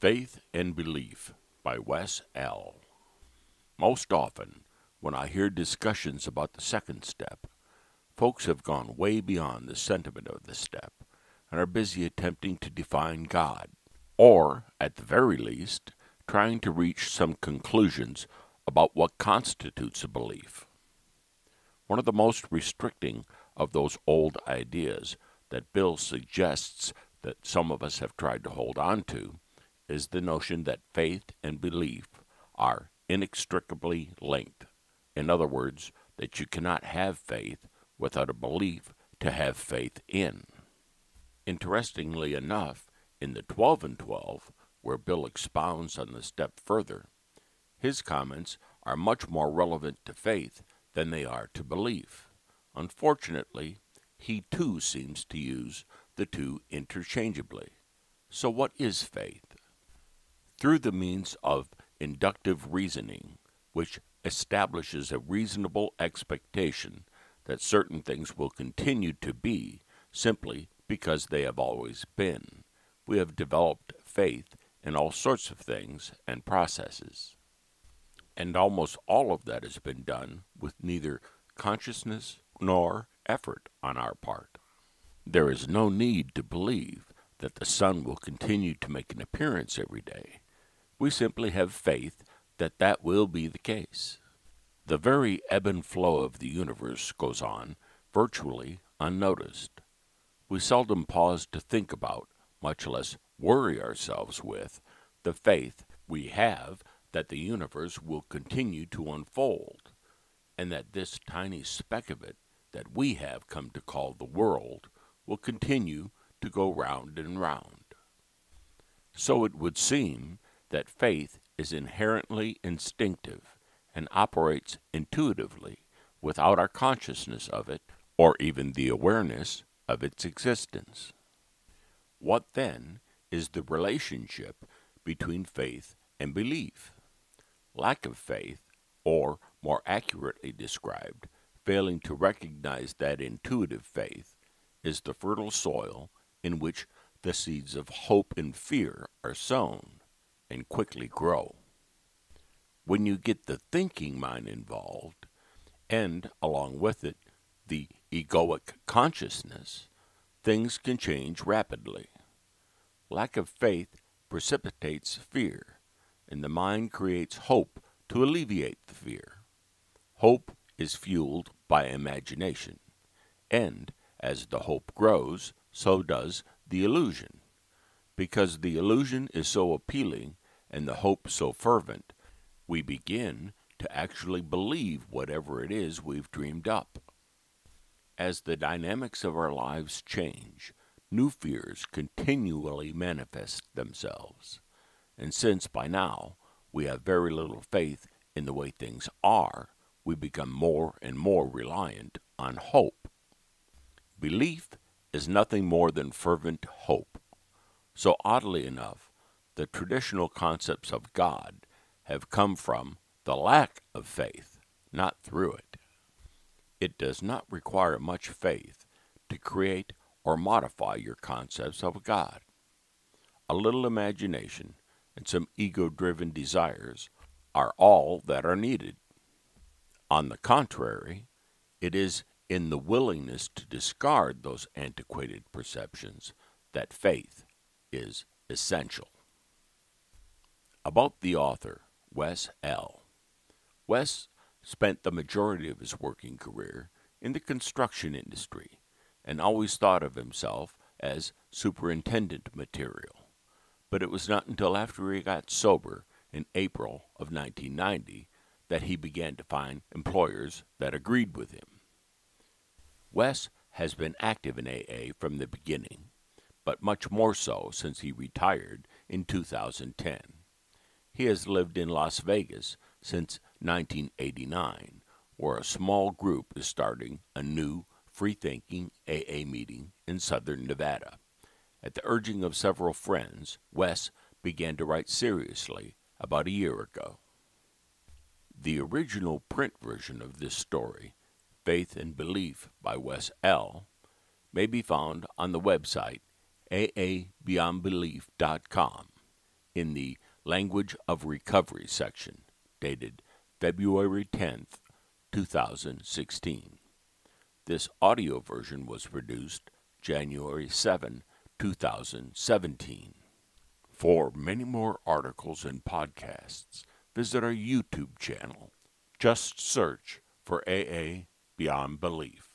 Faith and Belief by Wes L. Most often, when I hear discussions about the second step, folks have gone way beyond the sentiment of the step and are busy attempting to define God, or, at the very least, trying to reach some conclusions about what constitutes a belief. One of the most restricting of those old ideas that Bill suggests that some of us have tried to hold on to is the notion that faith and belief are inextricably linked. In other words, that you cannot have faith without a belief to have faith in. Interestingly enough, in the 12 and 12, where Bill expounds on the step further, his comments are much more relevant to faith than they are to belief. Unfortunately, he too seems to use the two interchangeably. So what is faith? Through the means of inductive reasoning, which establishes a reasonable expectation that certain things will continue to be simply because they have always been, we have developed faith in all sorts of things and processes. And almost all of that has been done with neither consciousness nor effort on our part. There is no need to believe that the sun will continue to make an appearance every day. We simply have faith that that will be the case. The very ebb and flow of the universe goes on virtually unnoticed. We seldom pause to think about, much less worry ourselves with, the faith we have that the universe will continue to unfold, and that this tiny speck of it that we have come to call the world will continue to go round and round. So it would seem that faith is inherently instinctive and operates intuitively without our consciousness of it or even the awareness of its existence. What then is the relationship between faith and belief? Lack of faith, or more accurately described, failing to recognize that intuitive faith, is the fertile soil in which the seeds of hope and fear are sown and quickly grow. When you get the thinking mind involved, and along with it the egoic consciousness, things can change rapidly. Lack of faith precipitates fear, and the mind creates hope to alleviate the fear. Hope is fueled by imagination, and as the hope grows, so does the illusion. Because the illusion is so appealing and the hope so fervent, we begin to actually believe whatever it is we've dreamed up. As the dynamics of our lives change, new fears continually manifest themselves. And since by now we have very little faith in the way things are, we become more and more reliant on hope. Belief is nothing more than fervent hope. So oddly enough, the traditional concepts of God have come from the lack of faith, not through it. It does not require much faith to create or modify your concepts of God. A little imagination and some ego-driven desires are all that are needed. On the contrary, it is in the willingness to discard those antiquated perceptions that faith is essential. About the author, Wes L. Wes spent the majority of his working career in the construction industry and always thought of himself as superintendent material. But it was not until after he got sober in April of 1990 that he began to find employers that agreed with him. Wes has been active in AA from the beginning, but much more so since he retired in 2010. He has lived in Las Vegas since 1989, where a small group is starting a new free-thinking AA meeting in southern Nevada. At the urging of several friends, Wes began to write seriously about a year ago. The original print version of this story, Faith and Belief by Wes L., may be found on the website aabeyondbelief.com. in the Language of Recovery section, dated February 10th, 2016. This audio version was produced January 7, 2017. For many more articles and podcasts, visit our YouTube channel. Just search for AA Beyond Belief.